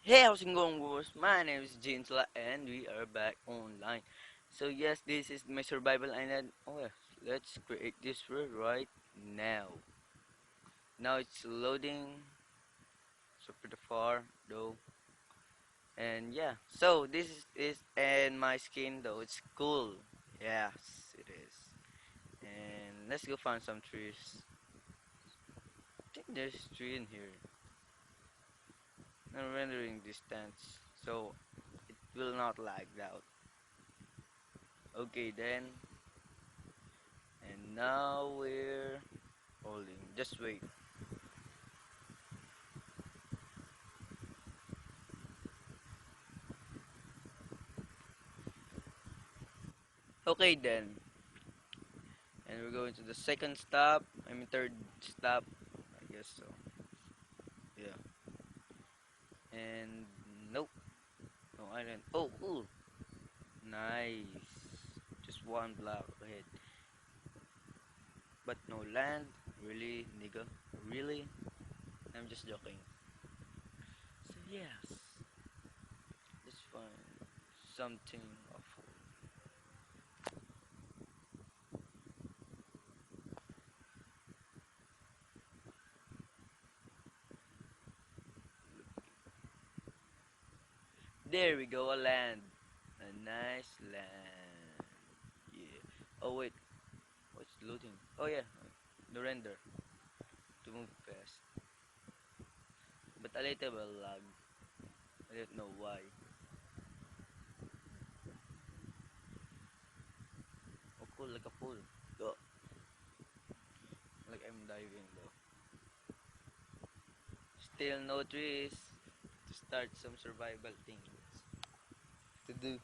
Hey, how's it going, boys? My name is Jinsla, and we are back online. So yes, this is my survival island. Oh yeah, let's create this world right now. Now it's loading, so pretty far though. And yeah, so this is and my skin though. It's cool. Yes, it is. And let's go find some trees. I think there's a tree in here. I'm rendering distance, so it will not lag out. Okay then. And now we're holding. Just wait. Okay then. And we're going to the second stop. I mean third stop. I guess so. Yeah. And nope. No island. Oh, cool. Nice. Just one block ahead. But no land. Really, nigga? Really? I'm just joking. So yes. Let's find something awful. There we go, a land. A nice land. Yeah. Oh wait, what's loading? Oh yeah, the render to move fast. But a little will lag. I don't know why. Oh cool, like a pool. Go. Like I'm diving though. Still no trees to start some survival things to do.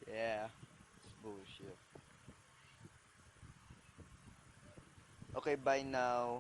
Yeah, it's bullshit. Okay, bye now.